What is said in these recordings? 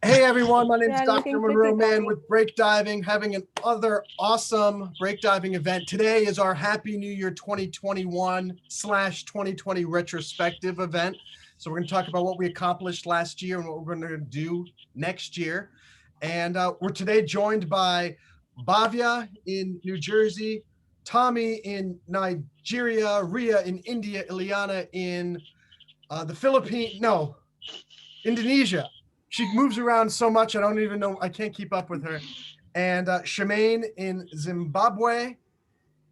Hey everyone, my name They is are Dr. looking Monroe pretty, Man Tommy. with Break Diving, having another awesome break diving event. Today is our Happy New Year 2021/2020 retrospective event. So we're going to talk about what we accomplished last year and what we're going to do next year. And we're today joined by Bhavya in New Jersey, Tommy in Nigeria, Ria in India, Ileana in the Philippines, no, Indonesia. She moves around so much, I don't even know, I can't keep up with her. And Shemaine in Zimbabwe.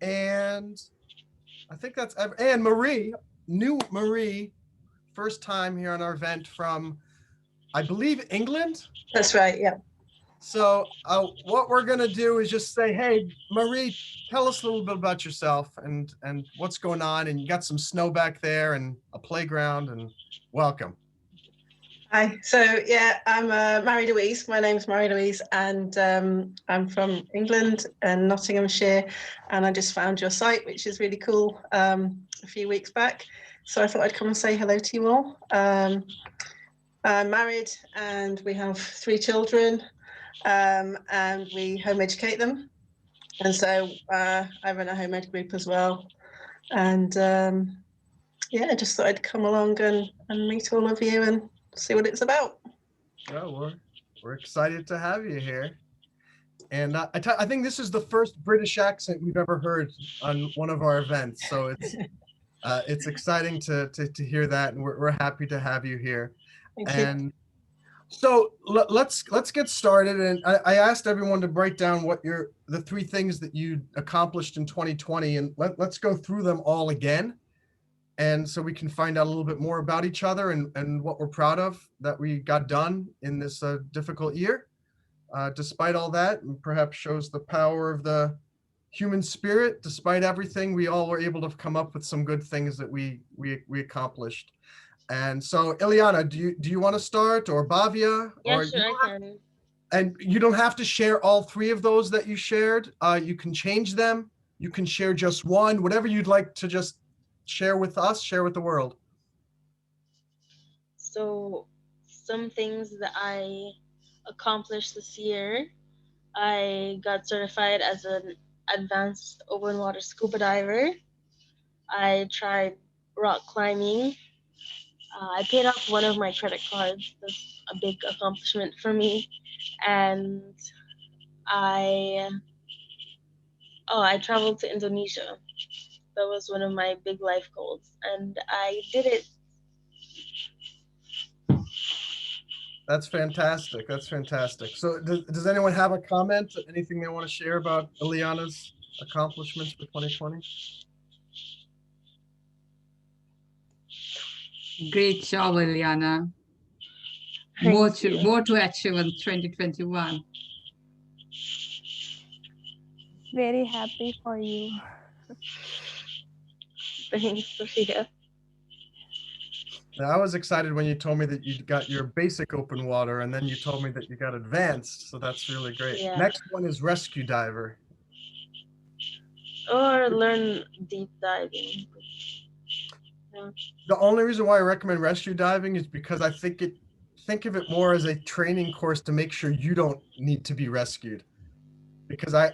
And I think that's, and Marie, new Marie, first time here on our event from, I believe, England. That's right, yeah. So what we're going to do is just say, hey, Marie, tell us a little bit about yourself and what's going on. And you got some snow back there and a playground, and welcome. Hi. So yeah, I'm Mary Louise. My name's Mary Louise, and I'm from England and Nottinghamshire. And I just found your site, which is really cool, a few weeks back. So I thought I'd come and say hello to you all. I'm married, and we have 3 children, and we home educate them. And so I run a home ed group as well. And yeah, I just thought I'd come along and meet all of you and see what it's about. Well, we're excited to have you here. And I think this is the first British accent we've ever heard on one of our events. So it's exciting to hear that, and we're happy to have you here. Thank you. And so let's get started. And I asked everyone to break down what the 3 things that you accomplished in 2020, and let's go through them all again. And so we can find out a little bit more about each other and what we're proud of that we got done in this difficult year. Despite all that, and perhaps shows the power of the human spirit. Despite everything, we all were able to come up with some good things that we accomplished. And so, Ileana, do you want to start, or Bhavya? Yeah, Or sure, I can. And you don't have to share all 3 of those that you shared. You can change them. You can share just one, whatever you'd like to just share with us, share with the world. So, some things that I accomplished this year, I got certified as an advanced open water scuba diver. I tried rock climbing. I paid off one of my credit cards. That's a big accomplishment for me. And I traveled to Indonesia. That was one of my big life goals, and I did it. That's fantastic. That's fantastic. So does anyone have a comment, anything they want to share about Ileana's accomplishments for 2020? Great job, Ileana. More to achieve in 2021. Very happy for you. Thanks, Sophia. Now, I was excited when you told me that you got your basic open water, and then you told me that you got advanced. So that's really great. Yeah. Next one is rescue diver. Or learn deep diving. Yeah. The only reason why I recommend rescue diving is because I think of it more as a training course to make sure you don't need to be rescued. Because I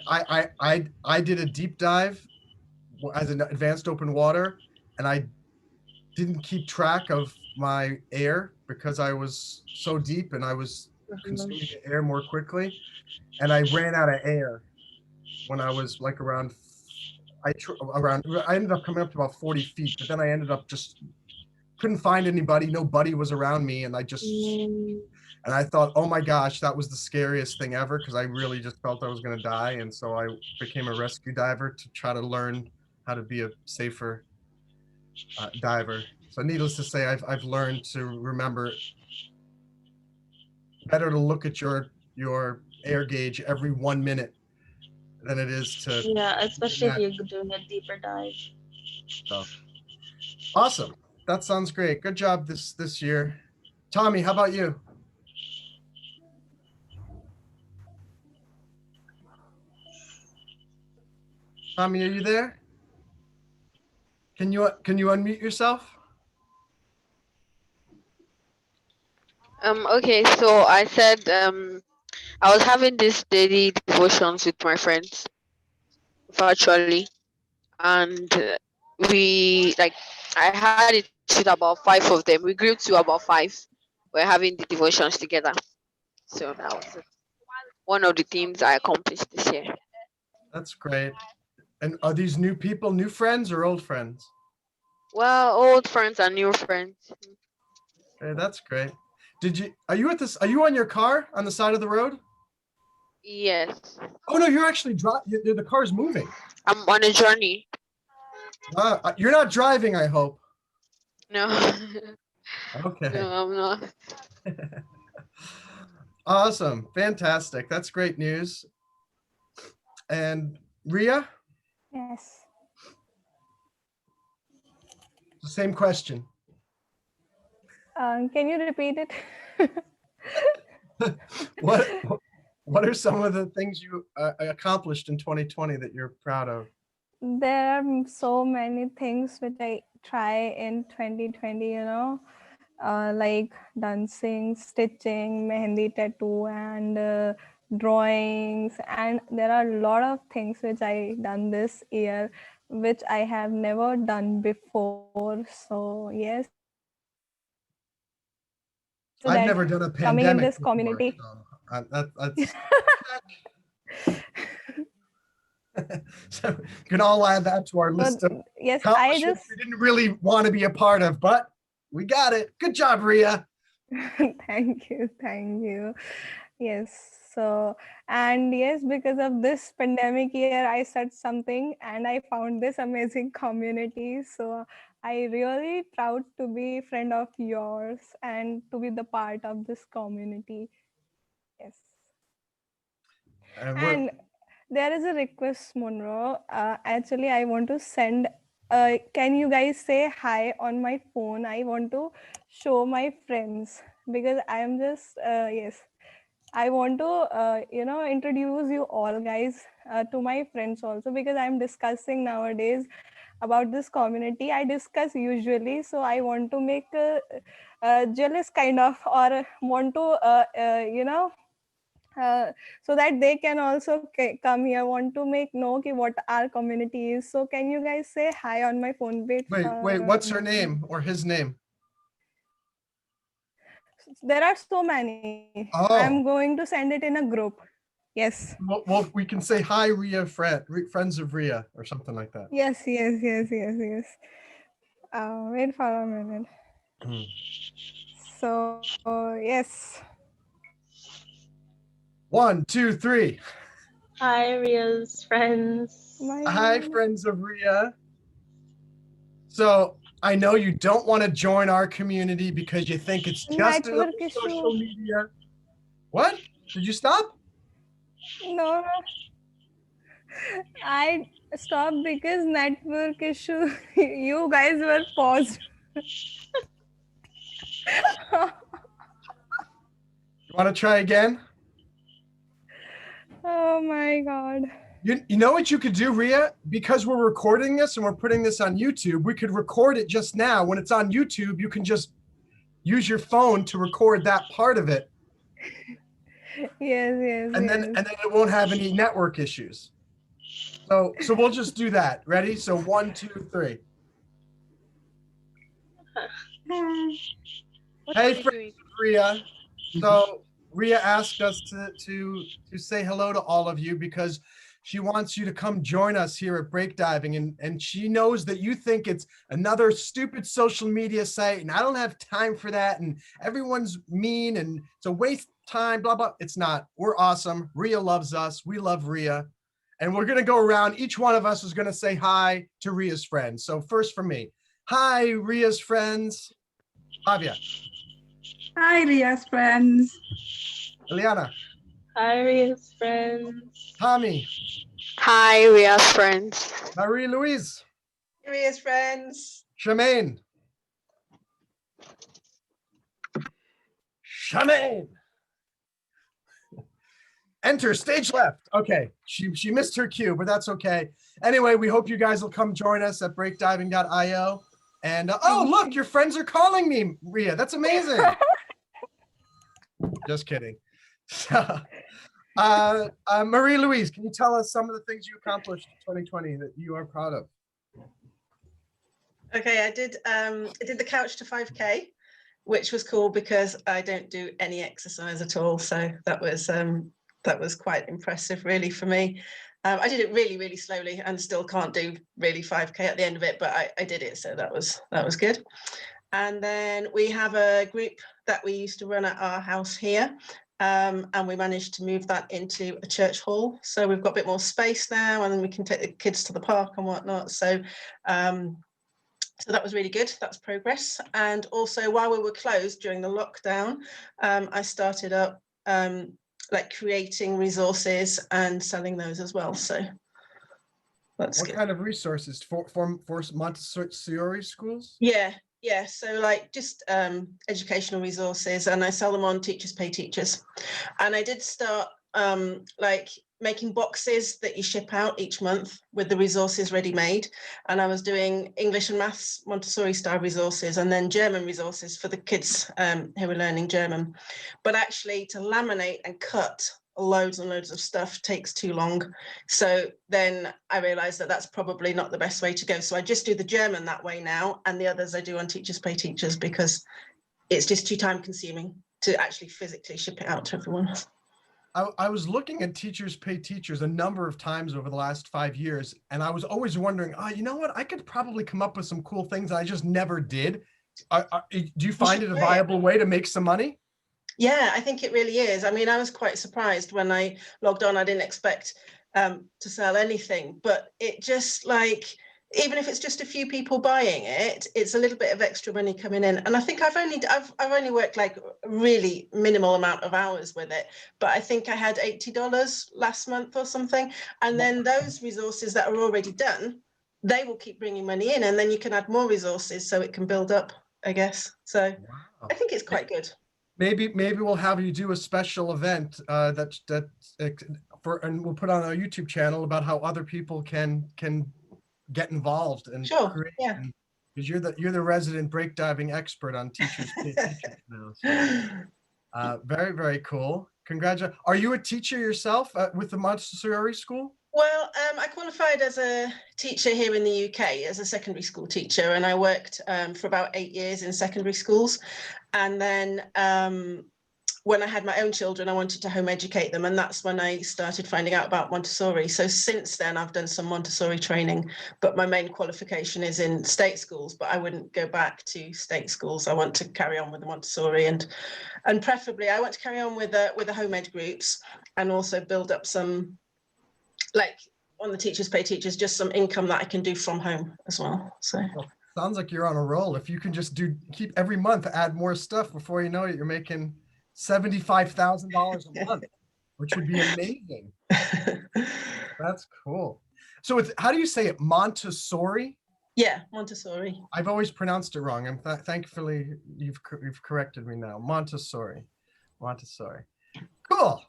did a deep dive as an advanced open water, and I didn't keep track of my air because I was so deep and I was consuming the air more quickly, and I ran out of air when I was like I ended up coming up to about 40 feet, but then I ended up just couldn't find anybody. Nobody was around me, and I thought, oh my gosh, that was the scariest thing ever, because I really just felt I was going to die. And so I became a rescue diver to try to learn how to be a safer diver. So needless to say, I've learned to remember better to look at your air gauge every 1 minute than it is to. Yeah, especially if you're doing a deeper dive. So awesome. That sounds great. Good job this year. Tommy, how about you? Tommy, are you there? Can you unmute yourself? Okay, so I said I was having this daily devotions with my friends virtually, and we like I had it with about 5 of them. We grew to about 5. We're having the devotions together. So that was one of the things I accomplished this year. That's great. And are these new people, new friends or old friends? Well, old friends and new friends. Hey, that's great. Are you at this? Are you on your car on the side of the road? Yes, Oh no, you're actually driving. The car's moving. I'm on a journey. You're not driving, I hope. No, Okay. no, I'm not. Awesome. Fantastic. That's great news. And Ria, Yes. the same question. Can you repeat it? What what are some of the things you accomplished in 2020 that you're proud of? There are so many things which I try in 2020, like dancing, stitching, mehendi tattoo, and drawings. And there are a lot of things which I done this year, which I have never done before. So yes, so I've that never done a coming in pandemic this before, community. so that's so you can all add that to our So list of yes, I accomplishments just we didn't really want to be a part of, but we got it. Good job, Ria. thank you. Yes. So, and yes, because of this pandemic year, I searched something and I found this amazing community. So I really proud to be friend of yours and to be the part of this community. Yes. And we're And there is a request, Monroe. Actually, I want to send. Can you guys say hi on my phone? I want to show my friends because I am just yes. I want to introduce you all guys to my friends also because I'm discussing nowadays about this community. I discuss usually, so I want to make a jealous kind of or want to uh, so that they can also come here, want to make know what our community is. So can you guys say hi on my phone? Wait wait, for what's her name or his name? there are so many. I'm Oh, going to send it in a group. Yes. well, we can say hi, Ria, friends of Ria, or something like that. Yes. Wait for a minute. So yes. 1, 2, 3. Hi, Ria's friends. Hi, friends of Ria. So I know you don't want to join our community because you think it's just another Network issue. social media. What? Did you stop? No, I stopped because network issue. You guys were paused. You want to try again? Oh my god. You know what you could do, Ria? Because we're recording this and we're putting this on YouTube, we could record it just now. When it's on YouTube, you can just use your phone to record that part of it. Yes. And then it won't have any network issues. So we'll just do that. Ready? So 1, 2, 3. What Hey, are you friends doing? of Ria. So Ria asked us to say hello to all of you because she wants you to come join us here at Break Diving, and she knows that you think it's another stupid social media site, and I don't have time for that, and everyone's mean, and it's a waste of time, blah blah. It's not. We're awesome. Ria loves us. We love Ria, and we're gonna go around. Each one of us is gonna say hi to Ria's friends. So first for me, hi Ria's friends. Avia, Hi, Ria's friends. Eliana, Hi, Ria's friends. Tommy, Hi, Ria's friends. Marie-Louise, Maria's friends. Charmaine. Enter stage left. Okay, she missed her cue, but that's okay. Anyway, we hope you guys will come join us at breakdiving.io. And oh, look, your friends are calling me, Ria. That's amazing. Just kidding. So, Marie-Louise, can you tell us some of the things you accomplished in 2020 that you are proud of? Okay, I did the couch to 5K, which was cool because I don't do any exercise at all. So that was quite impressive, really, for me. I did it really, really slowly and still can't do really 5K at the end of it, but I did it, so that was good. And then we have a group that we used to run at our house here, and we managed to move that into a church hall. So we've got a bit more space now, and then we can take the kids to the park and whatnot. So so that was really good. That's progress. And also, while we were closed during the lockdown, I started up like creating resources and selling those as well. So that's What good. kind of resources for Montessori schools? Yeah. So like just educational resources, and I sell them on Teachers Pay Teachers. And I did start like making boxes that you ship out each month with the resources ready made. And I was doing English and maths Montessori style resources, and then German resources for the kids who were learning German. But actually to laminate and cut loads and loads of stuff takes too long. So then I realized that that's probably not the best way to go. So I just do the German that way now, and the others I do on Teachers Pay Teachers, because it's just too time consuming to actually physically ship it out to everyone. I was looking at Teachers Pay Teachers a number of times over the last 5 years, and I was always wondering, oh, you know what? I could probably come up with some cool things I just never did. Do you find it a viable way to make some money? Yeah, I think it really is. I mean, I was quite surprised when I logged on. I didn't expect to sell anything, but it just like, even if it's just a few people buying it, it's a little bit of extra money coming in. And I think I've only worked like a really minimal amount of hours with it, but I think I had $80 last month or something. And then those resources that are already done, they will keep bringing money in, and then you can add more resources so it can build up, I guess. So wow. I think it's quite good. Maybe we'll have you do a special event and we'll put on our YouTube channel about how other people can get involved and create. Yeah. Because you're the resident break diving expert on Teachers Pay Teachers now. So, very, very cool. Congratulations. Are you a teacher yourself with the Montessori school? Well, I qualified as a teacher here in the UK as a secondary school teacher, and I worked for about 8 years in secondary schools. And then when I had my own children, I wanted to home educate them, and that's when I started finding out about Montessori. So since then, I've done some Montessori training, but my main qualification is in state schools, but I wouldn't go back to state schools. I want to carry on with the Montessori, and preferably I want to carry on with the home ed groups, and also build up some, like on the Teachers Pay Teachers, just some income that I can do from home as well. So sounds like you're on a roll. If you can just keep every month, add more stuff, before you know it, you're making $75,000 a month, which would be amazing. That's cool. So how do you say it? Montessori? Yeah, Montessori. I've always pronounced it wrong. Thankfully you've corrected me now. Montessori. Cool.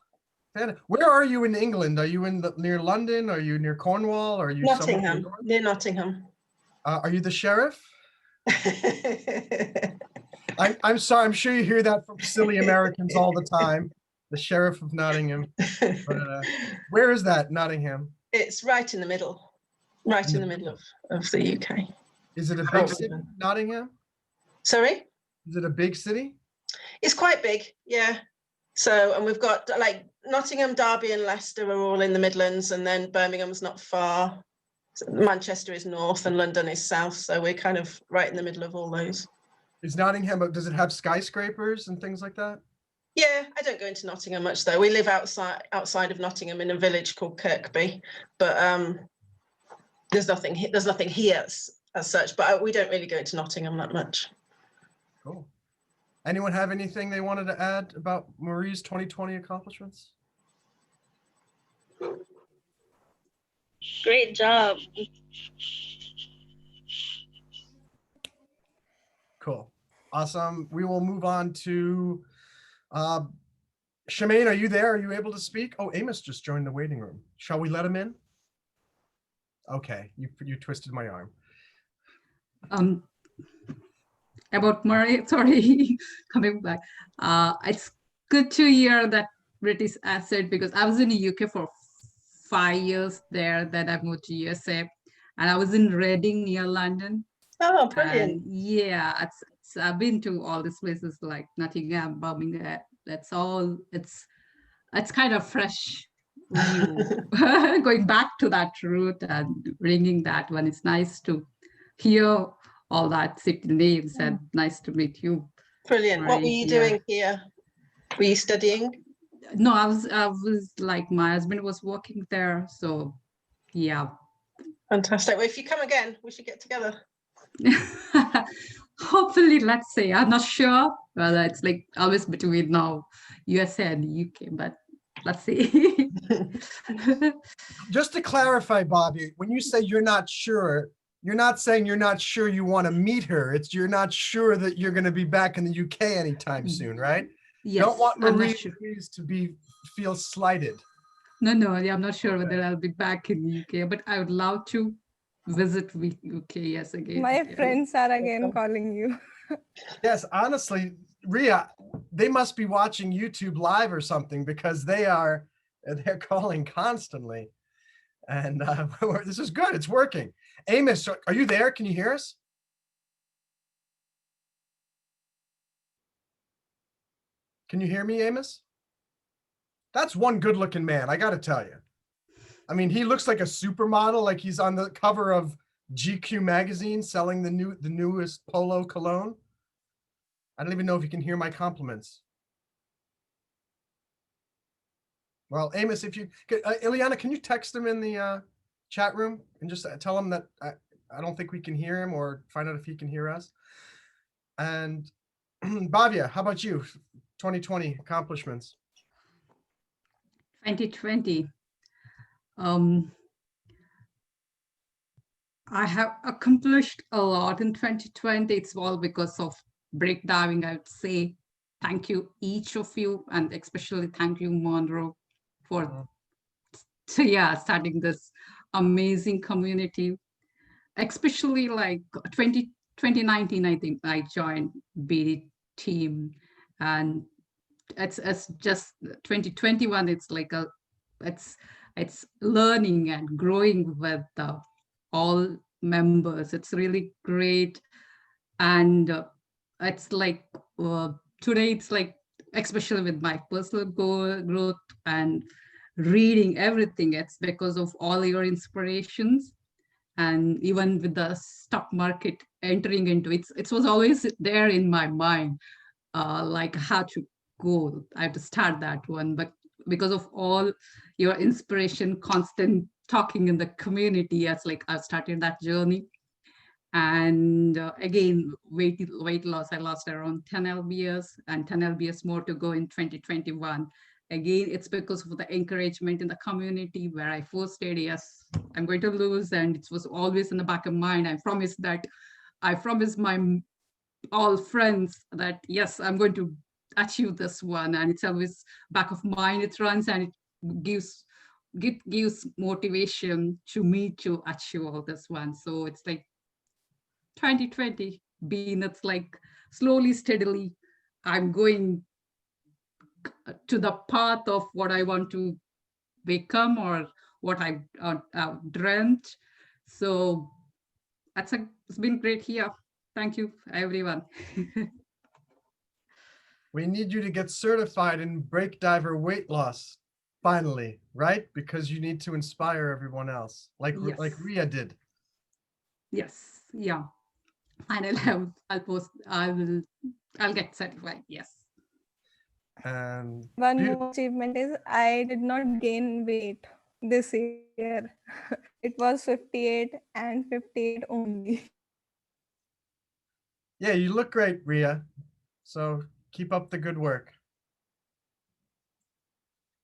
Where are you in England? Are you near London? Are you near Cornwall? Are you Nottingham? Near Nottingham. Are you the sheriff? I'm sorry. I'm sure you hear that from silly Americans all the time. The sheriff of Nottingham. But, where is that, Nottingham? It's right in the middle. Right in the middle of the UK. Is it a big city, Nottingham? Sorry? Is it a big city? It's quite big, yeah. So, and we've got like Nottingham, Derby and Leicester are all in the Midlands, and then Birmingham's not far. Manchester is north and London is south. So we're kind of right in the middle of all those. Is Nottingham, does it have skyscrapers and things like that? Yeah, I don't go into Nottingham much though. We live outside of Nottingham in a village called Kirkby, but there's nothing here as such, but we don't really go into Nottingham that much. Cool. Anyone have anything they wanted to add about Marie's 2020 accomplishments? Great job. Cool. Awesome. We will move on to Shemaine. Are you there? Are you able to speak? Oh, Amos just joined the waiting room. Shall we let him in? Okay, you twisted my arm. About Marie, sorry, coming back. good to hear that British accent, because I was in the UK for 5 years there. Then I moved to USA, and I was in Reading near London. Oh, And brilliant. yeah, I've been to all these places like Nottingham, Birmingham. That's all. It's kind of fresh view. Going back to that route and bringing that one. It's nice to hear all that city names, and nice to meet you. Brilliant. What were Right, you yeah. doing here? Were you studying? No, I was like, my husband was working there, so yeah. Fantastic. Well, if you come again, we should get together. Hopefully, let's say. I'm not sure whether it's like always between now USA and UK, but let's see. Just to clarify, Bobby, when you say you're not sure, you're not saying you're not sure you want to meet her. It's you're not sure that you're going to be back in the UK anytime soon, right? Yes, Don't want I'm not Marie sure. to feel slighted. No, yeah, I'm not sure whether I'll be back in UK, but I would love to visit UK, yes, again. My Yeah. friends are again calling you. Yes, honestly, Ria, they must be watching YouTube live or something, because they're calling constantly. And this is good. It's working. Amos, are you there? Can you hear us? Can you hear me, Amos? That's one good looking man, I got to tell you. I mean, he looks like a supermodel, like he's on the cover of GQ magazine selling the newest Polo cologne. I don't even know if you can hear my compliments. Well, Amos, if you, Ileana, can you text him in the chat room and just tell him that I don't think we can hear him, or find out if he can hear us. And Bhavya, how about you? 2020 accomplishments. 2020. I have accomplished a lot in 2020. It's all because of break diving. I would say thank you, each of you, and especially thank you, Monroe, for starting this amazing community. Especially like 2019, I think I joined BD team, and it's just 2021. It's like it's learning and growing with all members. It's really great. And it's like today, it's like, especially with my personal growth and reading everything, it's because of all your inspirations. And even with the stock market entering into it was always there in my mind, like how to go. I have to start that one, but because of all your inspiration, constant talking in the community, it's like I started that journey. And again, weight loss, I lost around 10 lbs, and 10 lbs more to go in 2021. Again, it's because of the encouragement in the community where I first said, yes, I'm going to lose. And it was always in the back of mind. I promised my all friends that, yes, I'm going to achieve this one. And it's always back of mind, it runs, and it gives motivation to me to achieve all this one. So it's like 2020 being, it's like slowly, steadily, I'm going to the path of what I want to become, or what I dreamt. So it's been great here. Thank you, everyone. We need you to get certified in break diver weight loss, finally, right? Because you need to inspire everyone else, like Ria did. Yes, yeah. And I'll get certified. Yes. And one more achievement is I did not gain weight this year. It was 58 and 58 only. Yeah, you look great, Ria. So keep up the good work.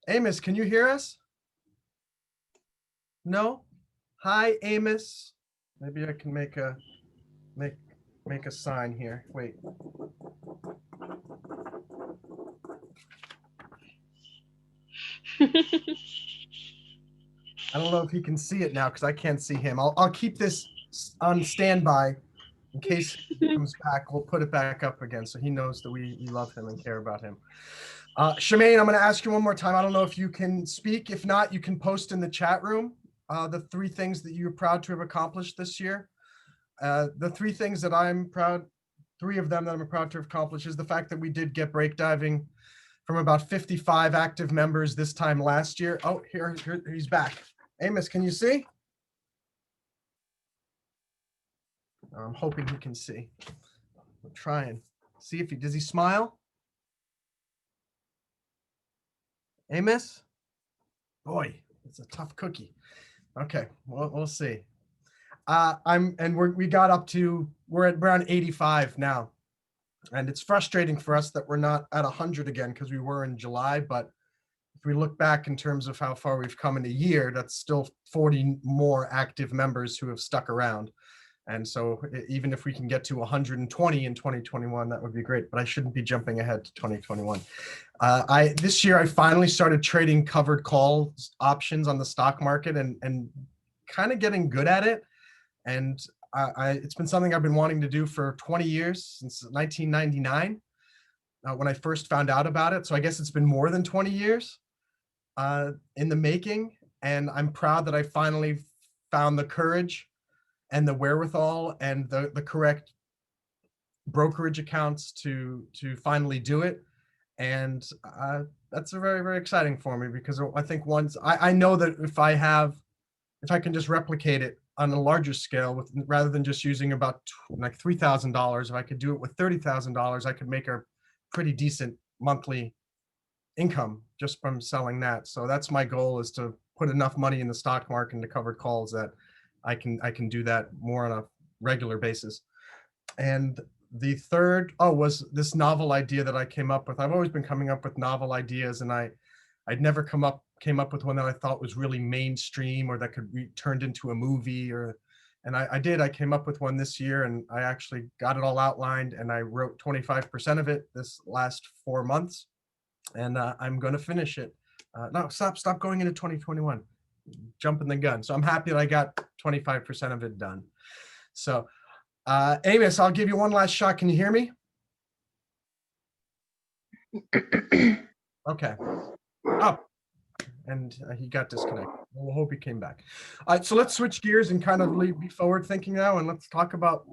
Amos, can you hear us? No? Hi, Amos. Maybe I can make a sign here. Wait. I don't know if he can see it now because I can't see him. I'll keep this on standby In case he comes back, we'll put it back up again so he knows that we love him and care about him. Shemaine, I'm going to ask you one more time. I don't know if you can speak. If not, you can post in the chat room the 3 things that you're proud to have accomplished this year. The 3 things that I'm proud, 3 of them that I'm proud to have accomplished is the fact that we did get break diving from about 55 active members this time last year. Oh, here he's back. Amos, can you see? I'm hoping he can see. I'm trying. See if does he smile? Amos? Boy, it's a tough cookie. Okay, well, we'll see. We got up to, we're at around 85 now. And it's frustrating for us that we're not at 100 again because we were in July. But if we look back in terms of how far we've come in a year, that's still 40 more active members who have stuck around. And so even if we can get to 120 in 2021, that would be great, but I shouldn't be jumping ahead to 2021. This year, I finally started trading covered calls options on the stock market and kind of getting good at it. And it's been something I've been wanting to do for 20 years, since 1999, when I first found out about it. So I guess it's been more than 20 years in the making. And I'm proud that I finally found the courage and the wherewithal and the correct brokerage accounts to finally do it. And that's very, very exciting for me, because I think once I know that if I can just replicate it on a larger scale, rather than just using about like $3,000, if I could do it with $30,000, I could make a pretty decent monthly income just from selling that. So that's my goal, is to put enough money in the stock market to cover calls that I can do that more on a regular basis. And the third was this novel idea that I came up with. I've always been coming up with novel ideas, and I'd never came up with one that I thought was really mainstream or that could be turned into a movie. And I came up with one this year, and I actually got it all outlined, and I wrote 25% of it this last 4 months, and I'm going to finish it. No, stop going into 2021. Jumping the gun. So I'm happy that I got 25% of it done. So Amos, I'll give you one last shot. Can you hear me? Okay. Oh, and he got disconnected. We'll hope he came back. All right, so let's switch gears and kind of be forward thinking now, and let's talk about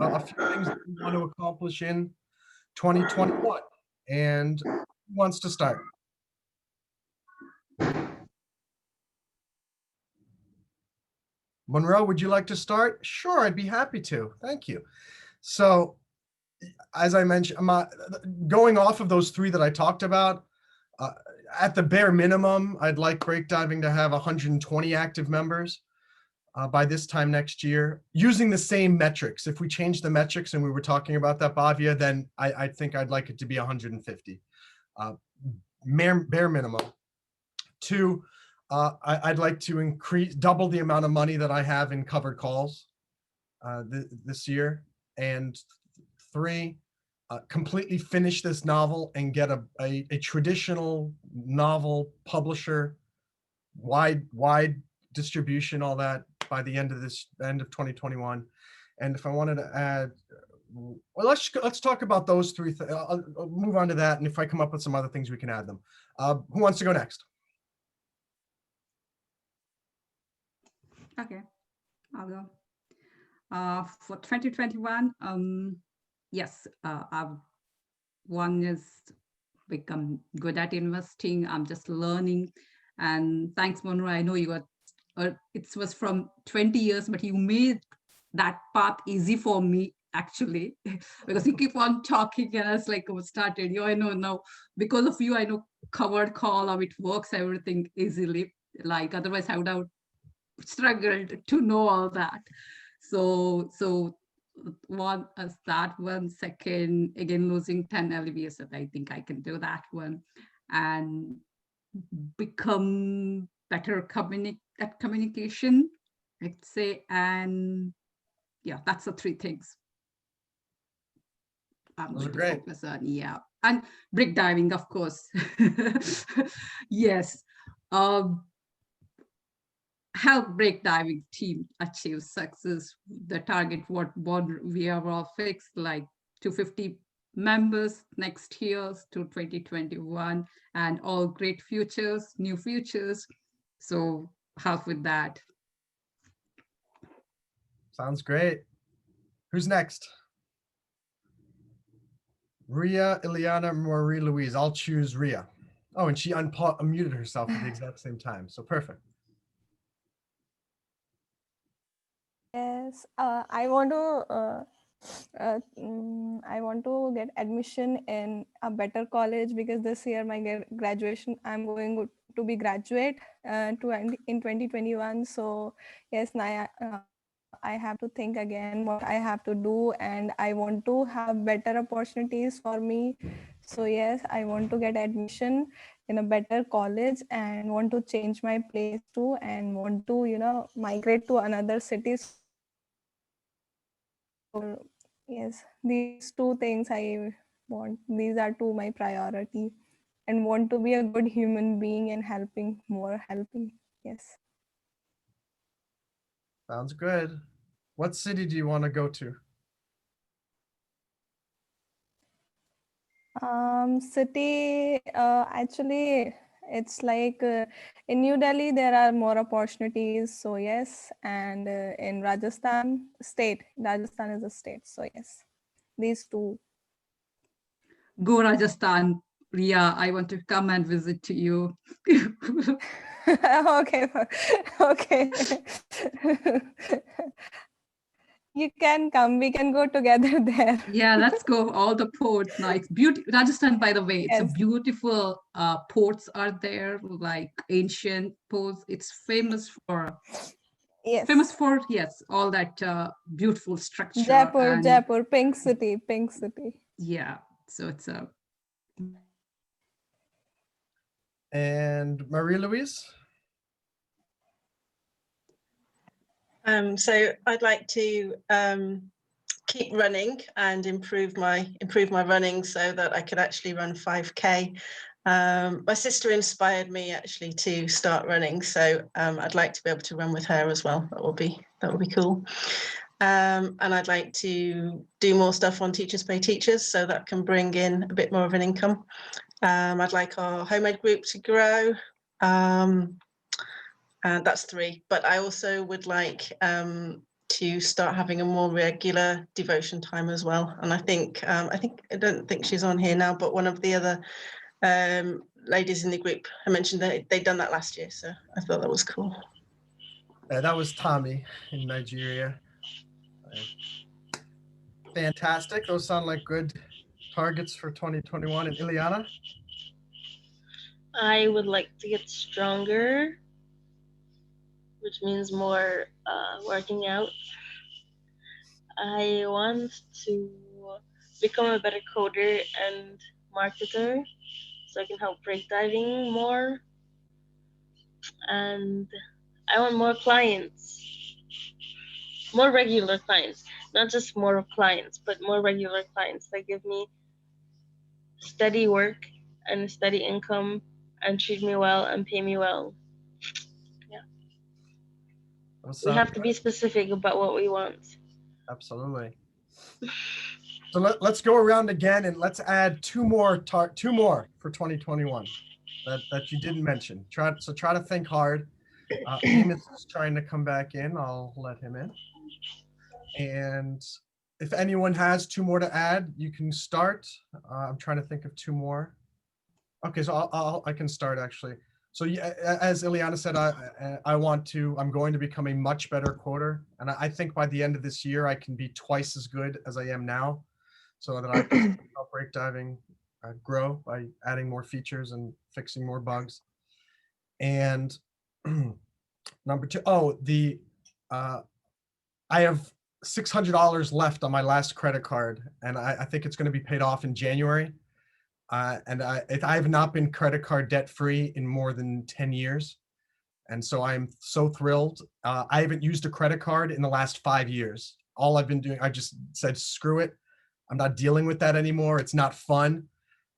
a few things that we want to accomplish in 2021. And who wants to start? Monroe, would you like to start? Sure, I'd be happy to. Thank you. So, as I mentioned, going off of those 3 that I talked about, at the bare minimum, I'd like break diving to have 120 active members by this time next year, using the same metrics. If we change the metrics, and we were talking about that, Bhavya, then I think I'd like it to be 150. Bare minimum. 2, I'd like to double the amount of money that I have in covered calls this year. And 3, completely finish this novel and get a traditional novel publisher, wide distribution, all that, by the end of 2021. And if I wanted to add, well, let's talk about those 3 things. I'll move on to that, and if I come up with some other things, we can add them. Who wants to go next? Okay, I'll go. For 2021, yes, one is become good at investing. I'm just learning, and thanks, Monroe. I know you got it was from 20 years, but you made that path easy for me, actually, because you keep on talking, and I was like, oh, started. I know now, because of you, I know covered call, how it works, everything easily. Like otherwise, I would have struggled to know all that. So one as that one. Second, again, losing 10 LBS, I think I can do that one, and become better at communication, I'd say. And yeah, that's the 3 things I'm going to focus on. Yeah, and break diving, of course. Yes. help Break Diving team achieve success. The target what we have all fixed, like 250 members next year to 2021, and all great futures, new futures. So help with that. Sounds great. Who's next? Ria, Ileana, Marie Louise. I'll choose Ria. Oh, and she unmuted herself at the exact same time. So perfect. Yes, I want to get admission in a better college because this year my graduation, I'm going to be graduate in 2021. So yes, now I have to think again what I have to do, and I want to have better opportunities for me. So yes, I want to get admission in a better college and want to change my place too, and want to migrate to another city. So yes, these two things I want. These are two my priority, and want to be a good human being and helping. Yes. Sounds good. What city do you want to go to? City, actually, it's like in New Delhi, there are more opportunities. So, yes. And in Rajasthan is a state. So, yes, these two. Go Rajasthan, Ria. I want to come and visit to you. Okay. Okay. You can come. We can go together there. Yeah, let's go. All the ports, nice. Rajasthan, by the way, it's a Yes. beautiful ports are there, like ancient ports. It's famous for Yes. yes, all that beautiful structure and Jaipur, Pink City, Pink City. yeah. So it's a And Marie Louise? So I'd like to keep running and improve my running so that I could actually run 5K. My sister inspired me actually to start running, so I'd like to be able to run with her as well. That would be cool. And I'd like to do more stuff on Teachers Pay Teachers so that can bring in a bit more of an income. I'd like our homemade group to grow. And that's 3. But I also would like to start having a more regular devotion time as well. And I don't think she's on here now, but one of the other ladies in the group, I mentioned that they'd done that last year, so I thought that was cool. That was Tommy in Nigeria. Fantastic. Those sound like good targets for 2021. And Ileana? I would like to get stronger, which means more working out. I want to become a better coder and marketer so I can help break diving more. And I want more clients, more regular clients, not just more clients, but more regular clients that give me steady work and steady income and treat me well and pay me well. Yeah. We have to be specific about what we want. Absolutely. So let's go around again and let's add two more for 2021 that you didn't mention. Try to think hard. Amos is trying to come back in. I'll let him in. And if anyone has 2 more to add, you can start. I'm trying to think of 2 more. Okay, so I can start actually. So yeah, as Ileana said, I'm going to become a much better coder, and I think by the end of this year I can be twice as good as I am now, so that I can help break diving grow by adding more features and fixing more bugs. And number 2, I have $600 left on my last credit card, and I think it's going to be paid off in January. And I have not been credit card debt free in more than 10 years. And so I'm so thrilled. I haven't used a credit card in the last 5 years. All I've been doing, I just said, screw it. I'm not dealing with that anymore. It's not fun.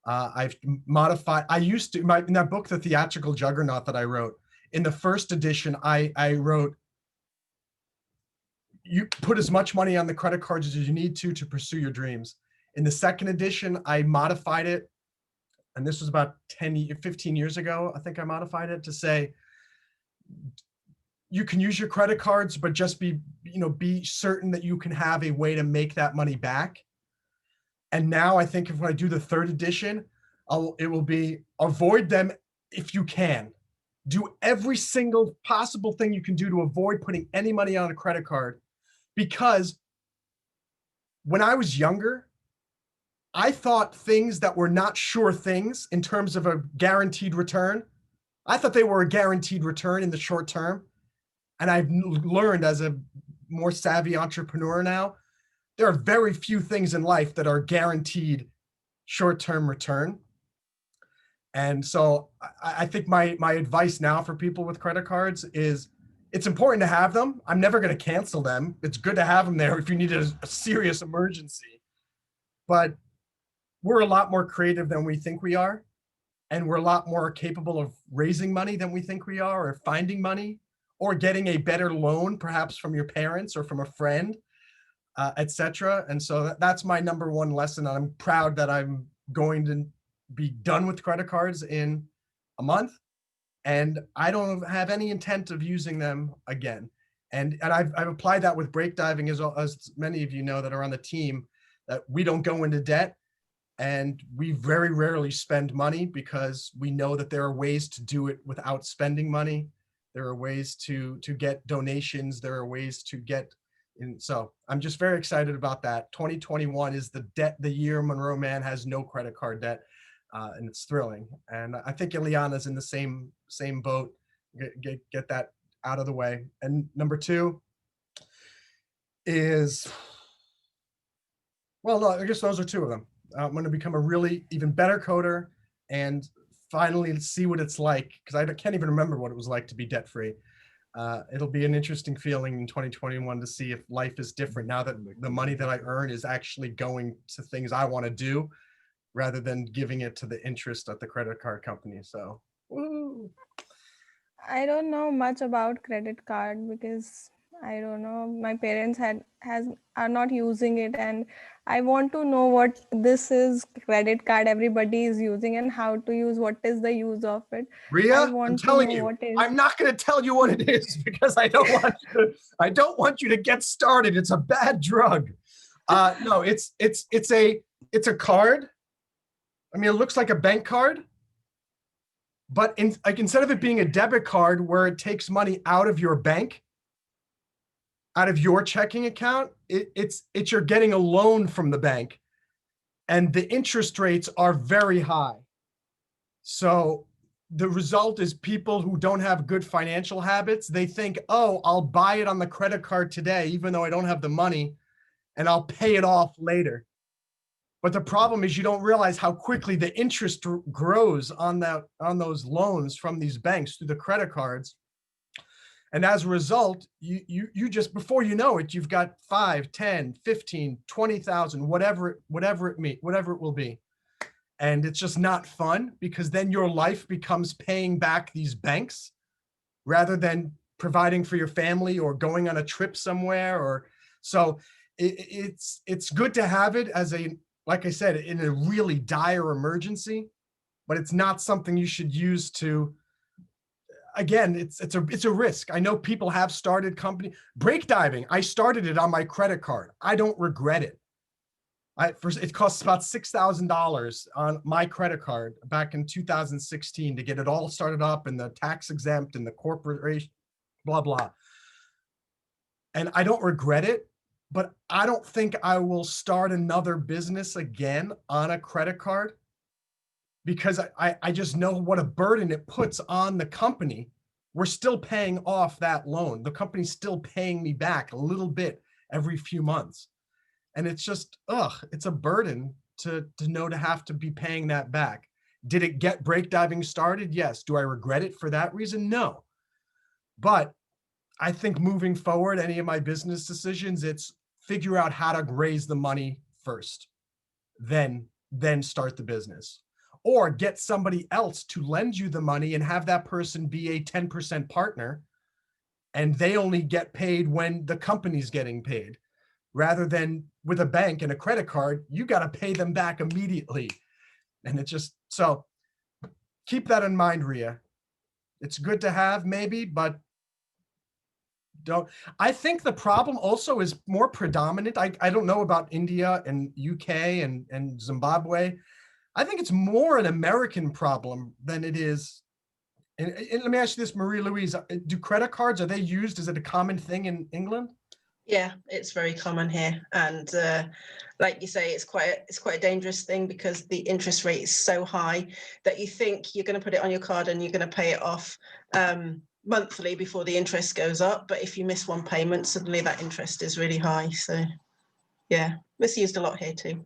I've modified, I used to, in that book, The Theatrical Juggernaut that I wrote, in the first edition, I wrote, you put as much money on the credit cards as you need to pursue your dreams. In the second edition, I modified it, and this was about 15 years ago. I think I modified it to say, you can use your credit cards, but just be certain that you can have a way to make that money back. And now I think if I do the third edition, it will be avoid them if you can. Do every single possible thing you can do to avoid putting any money on a credit card. Because when I was younger, I thought things that were not sure things in terms of a guaranteed return, I thought they were a guaranteed return in the short term. And I've learned as a more savvy entrepreneur now, there are very few things in life that are guaranteed short-term return. And so I think my advice now for people with credit cards is, it's important to have them. I'm never going to cancel them. It's good to have them there if you need a serious emergency. But we're a lot more creative than we think we are. And we're a lot more capable of raising money than we think we are, or finding money, or getting a better loan, perhaps from your parents or from a friend, etc. And so that's my number one lesson. I'm proud that I'm going to be done with credit cards in a month. And I don't have any intent of using them again. And I've applied that with break diving, as many of you know that are on the team, that we don't go into debt, and we very rarely spend money, because we know that there are ways to do it without spending money. There are ways to get donations. There are ways to get in. So I'm just very excited about that. 2021 is the year Monroe Man has no credit card debt. And it's thrilling. And I think Ileana's in the same boat. Get that out of the way. And number two is, well, no, I guess those are two of them. I'm going to become a really even better coder and finally see what it's like, because I can't even remember what it was like to be debt free. It'll be an interesting feeling in 2021 to see if life is different now that the money that I earn is actually going to things I want to do, rather than giving it to the interest at the credit card company. So, woo. I don't know much about credit card because I don't know. My parents are not using it, and I want to know what this is credit card everybody is using and how to use. What is the use of it? Ria, I I'm want to telling know you, what is. I'm not going to tell you what it is because I don't want you to get started. It's a bad drug. No, it's a card. I mean, it looks like a bank card, but instead of it being a debit card where it takes money out of your bank, out of your checking account, it's you're getting a loan from the bank, and the interest rates are very high. So the result is people who don't have good financial habits, they think, oh, I'll buy it on the credit card today, even though I don't have the money, and I'll pay it off later. But the problem is you don't realize how quickly the interest grows on those loans from these banks through the credit cards. And as a result, you just, before you know it, you've got 5, 10, 15, 20,000, whatever it will be. And it's just not fun, because then your life becomes paying back these banks rather than providing for your family or going on a trip somewhere. Or so it's good to have it as a, like I said, in a really dire emergency, but it's not something you should use to, again, it's a risk. I know people have started company, break diving. I started it on my credit card. I don't regret it. It costs about $6,000 on my credit card back in 2016 to get it all started up, and the tax exempt and the corporation, blah, blah. And I don't regret it. But I don't think I will start another business again on a credit card, because I just know what a burden it puts on the company. We're still paying off that loan. The company's still paying me back a little bit every few months. And it's just, it's a burden to have to be paying that back. Did it get break diving started? Yes. Do I regret it for that reason? No. But I think moving forward, any of my business decisions, it's figure out how to raise the money first, then start the business. or get somebody else to lend you the money and have that person be a 10% partner, and they only get paid when the company's getting paid, rather than with a bank and a credit card, you got to pay them back immediately. And it's just, so keep that in mind, Ria. It's good to have maybe, but don't. I think the problem also is more predominant. I don't know about India and UK and Zimbabwe. I think it's more an American problem than it is. And let me ask you this, Marie Louise, do credit cards, are they used? Is it a common thing in England? Yeah, it's very common here, and like you say, it's quite a dangerous thing because the interest rate is so high that you think you're going to put it on your card and you're going to pay it off monthly before the interest goes up. But if you miss one payment, suddenly that interest is really high. So yeah, it's used a lot here too.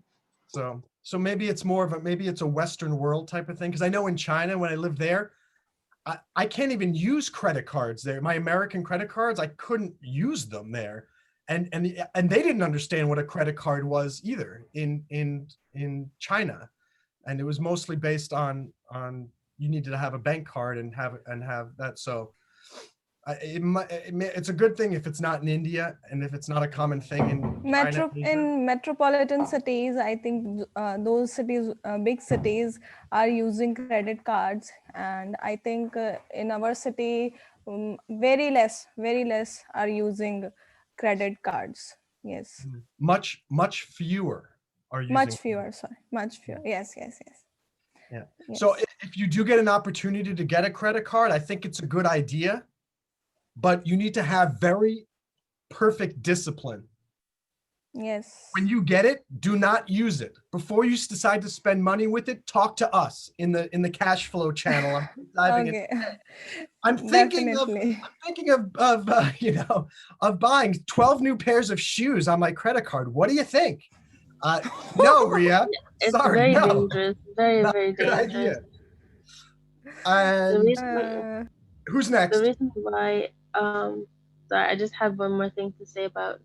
So maybe it's more of a, maybe it's a Western world type of thing. Because I know in China, when I lived there, I can't even use credit cards there. My American credit cards, I couldn't use them there. And they didn't understand what a credit card was either in China. And it was mostly based on you needed to have a bank card and have that. So it's a good thing if it's not in India and if it's not a common thing in China. In metropolitan cities, I think those cities, big cities, are using credit cards, and I think in our city, very less are using credit cards. Yes, much fewer are using. Much fewer. Sorry, much fewer. Yes. Yeah. Yes. So if you do get an opportunity to get a credit card, I think it's a good idea, but you need to have very perfect discipline. Yes. When you get it, do not use it. Before you decide to spend money with it, talk to us in the cash flow channel. Okay. I'm thinking Definitely. of buying 12 new pairs of shoes on my credit card. What do you think? No, Ria. It's Sorry, very no. dangerous. Very, Not very a good dangerous. idea. The And reason, who's the next? reason why, sorry, I just have one more thing to say about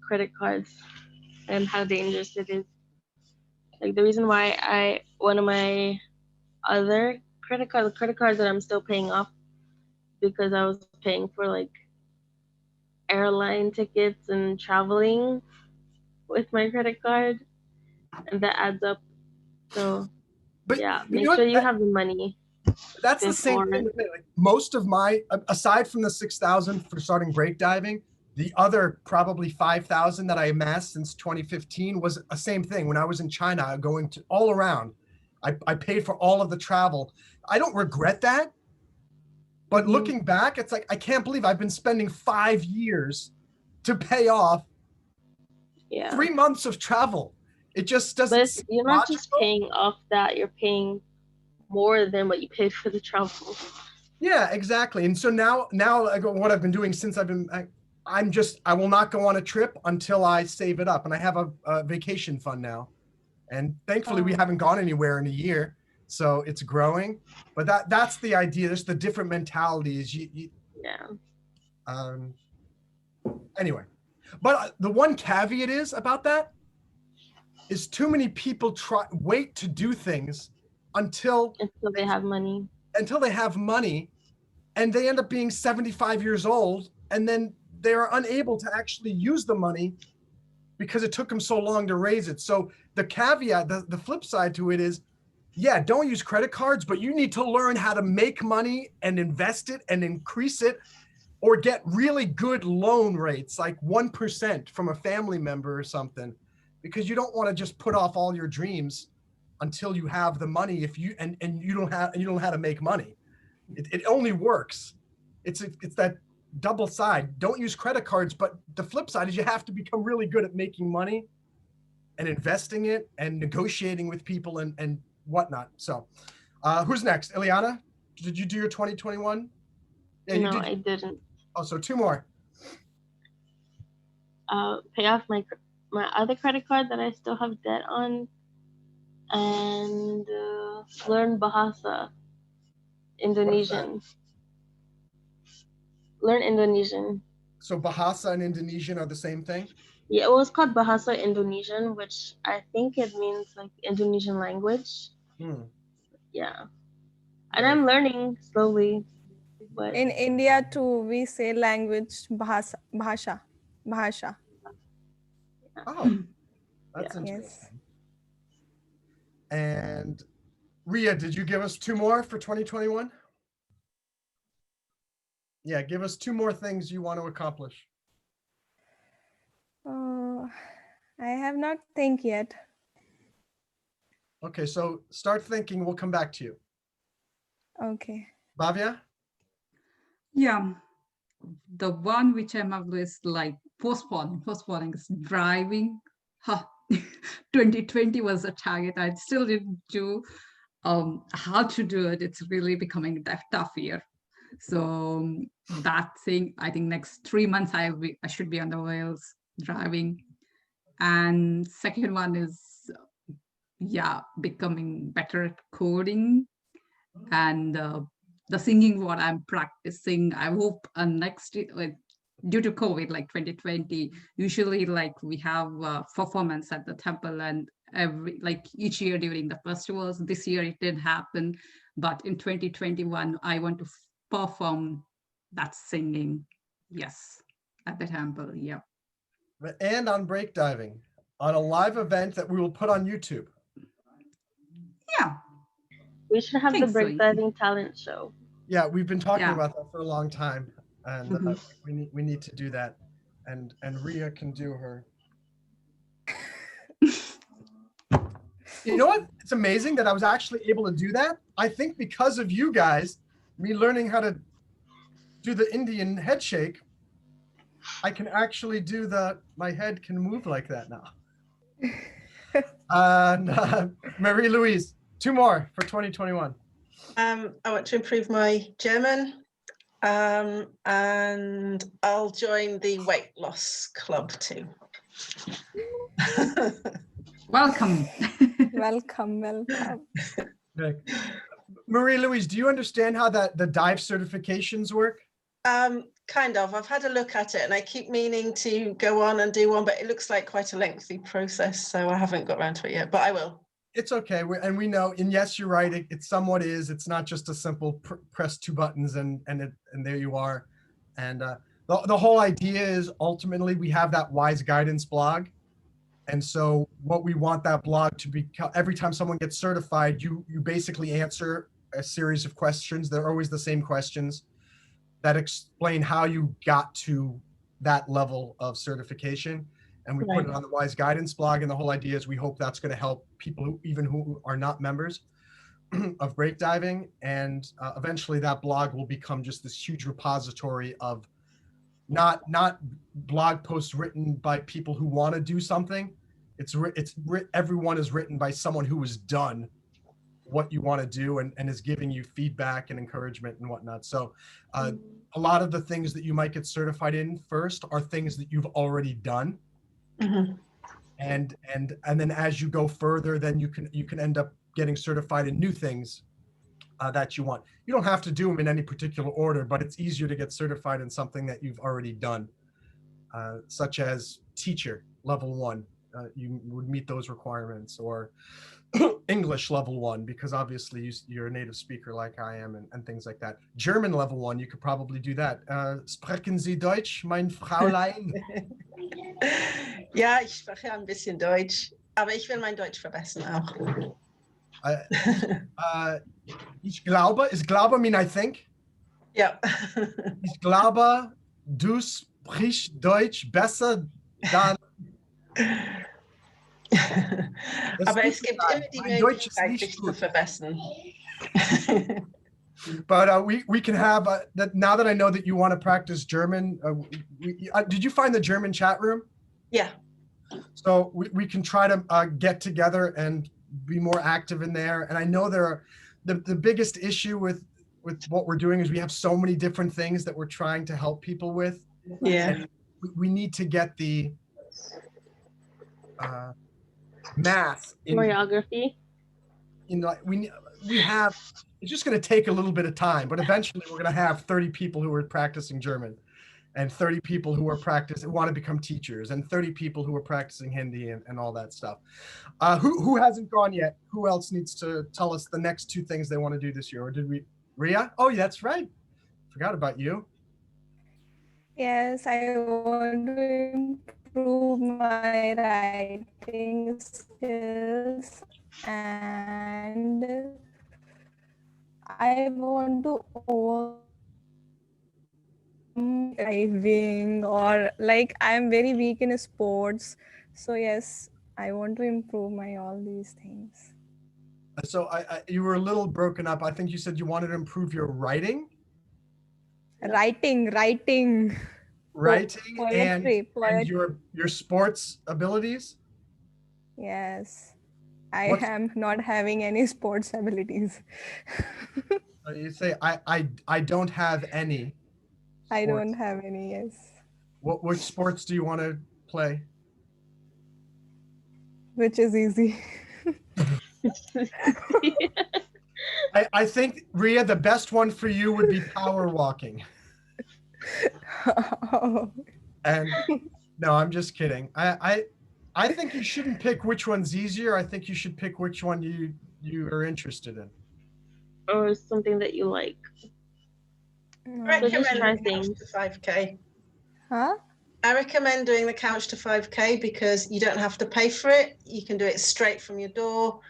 credit cards and how dangerous it is. Like the reason why one of my other credit cards that I'm still paying off, because I was paying for like airline tickets and traveling with my credit card, and that adds up. So But yeah, you make know sure what? you have the money That's the same before. thing with me. Like most of my, aside from the 6,000 for starting break diving, the other probably 5,000 that I amassed since 2015 was a same thing. When I was in China, going to all around, I paid for all of the travel. I don't regret that. But looking back, it's like, I can't believe I've been spending 5 years to pay off 3 months of travel. It just doesn't. But you're not just paying off that, you're paying more than what you paid for the travel. Yeah, exactly. And so now what I've been doing since I will not go on a trip until I save it up. And I have a vacation fund now. And thankfully we haven't gone anywhere in a year. So it's growing. But that's the idea. There's the different mentalities. Anyway, but the one caveat is about that is too many people wait to do things until they have money. Until they have money, and they end up being 75 years old, and then they are unable to actually use the money because it took them so long to raise it. So the caveat, the flip side to it is, yeah, don't use credit cards, but you need to learn how to make money and invest it and increase it, or get really good loan rates, like 1% from a family member or something, because you don't want to just put off all your dreams until you have the money. If you and you don't know how to make money. It only works. It's that double side. Don't use credit cards, but the flip side is you have to become really good at making money and investing it and negotiating with people and whatnot. So who's next? Ileana, did you do your 2021? Yeah, you No, did. I didn't. Oh, so 2 more. Pay off my other credit card that I still have debt on, and learn Bahasa, Indonesian. Learn Indonesian. So Bahasa and Indonesian are the same thing? Yeah, it was called Bahasa Indonesian, which I think it means like Indonesian language. Hmm. Yeah, and Right. I'm learning slowly, but In India too, we say language, bhasha. Oh, that's Yeah. interesting. Yes. And Ria, did you give us 2 more for 2021? Yeah, give us 2 more things you want to accomplish. I have not think yet. Okay, so start thinking. We'll come back to you. Okay. Bhavya? Yeah, the one which I'm always like postponing is driving. Huh. 2020 was a target. I still didn't do how to do it. It's really becoming a tough year. So that thing, I think next 3 months I should be on the wheels driving. And second one is becoming better at coding and the singing what I'm practicing. I hope next year, like, due to COVID, like 2020, usually like we have performance at the temple and every like each year during the festivals. This year it didn't happen, but in 2021 I want to perform that singing. Yes, at the temple. Yeah. And on break diving, on a live event that we will put on YouTube. Yeah. we should have the Think so. break diving talent show. Yeah, we've been talking Yeah. about that for a long time, and Mhm. we need to do that. And Ria can do her. You know what? It's amazing that I was actually able to do that. I think because of you guys, me learning how to do the Indian head shake, I can actually do my head can move like that now. Marie Louise, 2 more for 2021. I want to improve my German, and I'll join the weight loss club too. Welcome. Welcome. Okay. Marie Louise, do you understand how the dive certifications work? Kind of. I've had a look at it and I keep meaning to go on and do one, but it looks like quite a lengthy process, so I haven't got around to it yet, but I will. It's okay. We know, and yes, you're right. It somewhat is. It's not just a simple press 2 buttons and there you are. And the whole idea is ultimately we have that wise guidance blog. And so what we want that blog to be, every time someone gets certified, you basically answer a series of questions. They're always the same questions that explain how you got to that level of certification. And we put it on the Wise Guidance blog. And the whole idea is we hope that's going to help people who are not members of break diving. And eventually that blog will become just this huge repository of not blog posts written by people who want to do something. Everyone is written by someone who has done what you want to do and is giving you feedback and encouragement and whatnot. So a lot of the things that you might get certified in first are things that you've already done. Mm-hmm. And then as you go further, then you can end up getting certified in new things that you want. You don't have to do them in any particular order, but it's easier to get certified in something that you've already done, such as teacher level 1. You would meet those requirements, or English level 1, because obviously you're a native speaker like I am, and things like that. German level 1, you could probably do that. Sprechen Sie Deutsch, mein Fräulein? Ja, ich spreche ein bisschen Deutsch, aber ich will mein Deutsch verbessern auch. Ich glaube, mean I think? Ja. Ich glaube, du sprichst Deutsch besser dann. Aber es gibt immer die Möglichkeit, sich zu verbessern. But we can have that now that I know that you want to practice German. Did you find the German chat room? Yeah. So we can try to get together and be more active in there. And I know the biggest issue with what we're doing is we have so many different things that we're trying to help people with. Yeah. And we need to get the math in Choreography. We have, it's just going to take a little bit of time, but eventually we're going to have 30 people who are practicing German. and 30 people who are practicing, want to become teachers, and 30 people who are practicing Hindi and all that stuff. Who hasn't gone yet? Who else needs to tell us the next 2 things they want to do this year? Or did we, Ria? Oh, that's right. Forgot about you. Yes, I want to improve my writing skills, and I want to overcome driving, or like I'm very weak in sports. So yes, I want to improve my all these things. So you were a little broken up. I think you said you wanted to improve your writing, Writing, writing, poetry, and poetry. your sports abilities. Yes, I What's am not having any sports abilities. you say? I don't have any I sports. don't have any, yes. Which sports do you want to play? Which is easy. I think, Ria, the best one for you would be power walking. And no, I'm just kidding. I think you shouldn't pick which one's easier. I think you should pick which one you are interested in. Or something that you like. I So just recommend try the couch things. to 5K. Huh? I recommend doing the couch to 5K because you don't have to pay for it. You can do it straight from your door.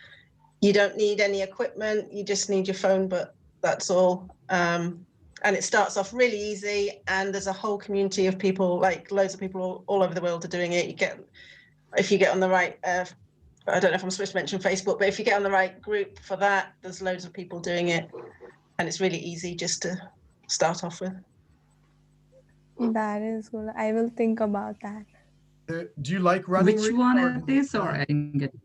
You don't need any equipment. You just need your phone, but that's all. And it starts off really easy, and there's a whole community of people, like loads of people all over the world are doing it. If you get on the right, I don't know if I'm supposed to mention Facebook, but if you get on the right group for that, there's loads of people doing it, and it's really easy just to start off with. That is good. I will think about that. Do you like running? Which Ria, one or is does this, it, or I didn't get?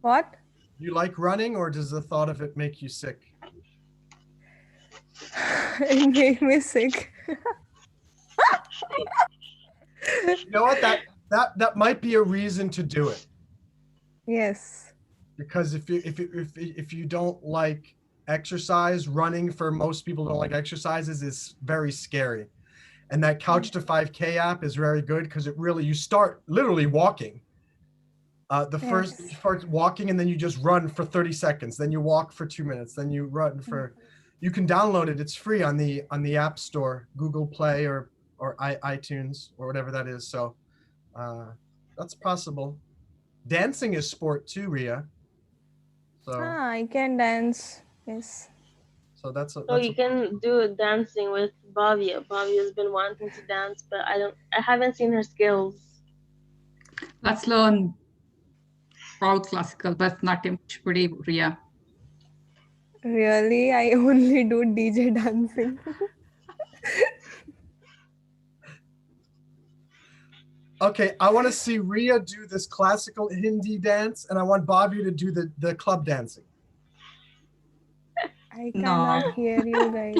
What? do you like running, or does the thought of it make you sick? It made me sick. You know what? That might be a reason to do it. Yes. Because if you don't like exercise, running for most people don't like exercises is very scary. And that Couch to 5K app is very good because you start literally walking. The first Yes. you start walking and then you just run for 30 seconds. Then you walk for 2 minutes. Then you run for. You can download it. It's free on the App Store, Google Play or iTunes or whatever that is. So that's possible. Dancing is sport too, Ria. So I can dance. Yes. so that's So you can do dancing with Bhavya. Bhavya has been wanting to dance, but I haven't seen her skills. Let's learn all classical, but not pretty, Ria. Really, I only do DJ dancing. Okay, I want to see Ria do this classical Hindi dance, and I want Bobby to do the club dancing. I No. cannot hear you guys.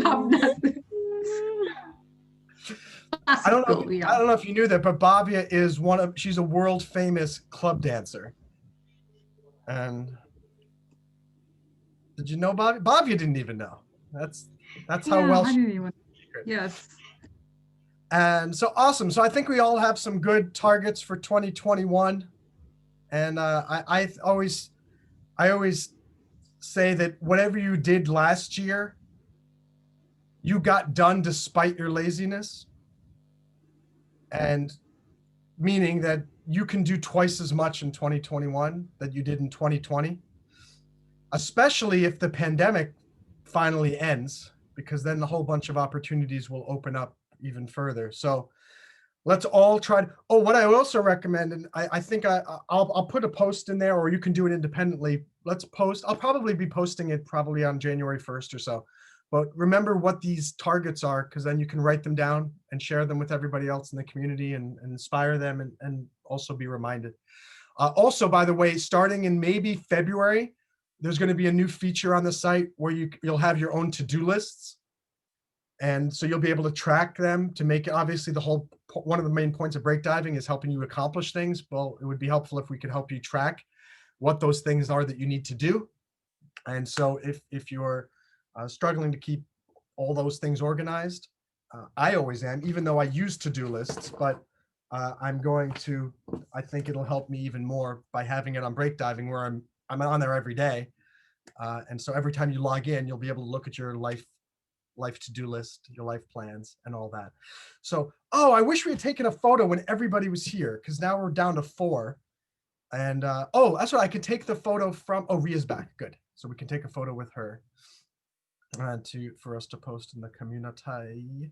I don't know if you knew that, but Bhavya is she's a world famous club dancer. And did you know Bhavya? Bhavya didn't even know. That's how well I she. didn't even. Yes. And so awesome. So I think we all have some good targets for 2021. And I always say that whatever you did last year, you got done despite your laziness. And meaning that you can do twice as much in 2021 that you did in 2020, especially if the pandemic finally ends, because then a whole bunch of opportunities will open up even further. So let's all try to, what I also recommend, and I think I'll put a post in there, or you can do it independently. Let's post. I'll probably be posting it probably on January 1st or so. But remember what these targets are, because then you can write them down and share them with everybody else in the community and inspire them and also be reminded. Also, by the way, starting in maybe February, there's going to be a new feature on the site where you'll have your own to-do lists. And so you'll be able to track them to make it, obviously one of the main points of break diving is helping you accomplish things. Well, it would be helpful if we could help you track what those things are that you need to do. And so if you're struggling to keep all those things organized, I always am, even though I use to-do lists, but I'm going to, I think it'll help me even more by having it on Break Diving, where I'm on there every day. And so every time you log in, you'll be able to look at your life to-do list, your life plans and all that. So, oh, I wish we had taken a photo when everybody was here, because now we're down to 4. And oh, that's what I could take the photo from. Oh, Ria's back. Good. So we can take a photo with her for us to post in the community.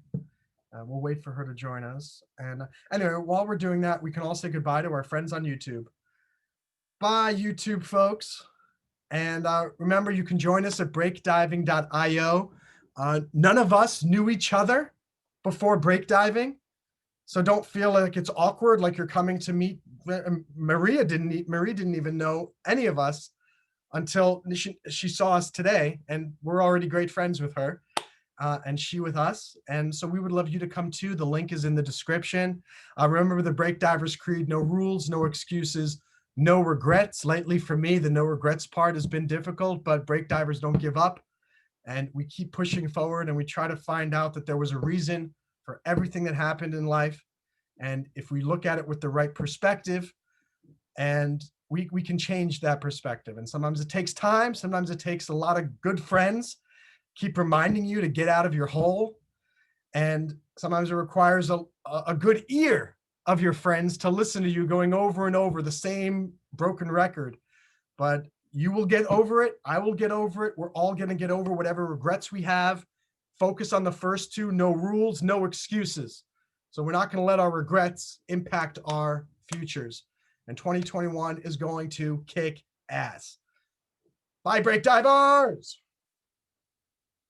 We'll wait for her to join us. And anyway, while we're doing that, we can all say goodbye to our friends on YouTube. Bye, YouTube folks. And remember, you can join us at breakdiving.io. None of us knew each other before Break Diving, so don't feel like it's awkward, like you're coming to meet. Marie didn't even know any of us until she saw us today, and we're already great friends with her, and she with us. And so we would love you to come too. The link is in the description. Remember the Break Divers Creed: no rules, no excuses, no regrets. Lately for me, the no regrets part has been difficult, but Break Divers don't give up. And we keep pushing forward, and we try to find out that there was a reason for everything that happened in life. And if we look at it with the right perspective, and we can change that perspective. And sometimes it takes time. Sometimes it takes a lot of good friends keep reminding you to get out of your hole. And sometimes it requires a good ear of your friends to listen to you going over and over the same broken record. But you will get over it. I will get over it. We're all going to get over whatever regrets we have. Focus on the first 2, no rules, no excuses. So we're not going to let our regrets impact our futures. And 2021 is going to kick ass. Bye, Break Divers.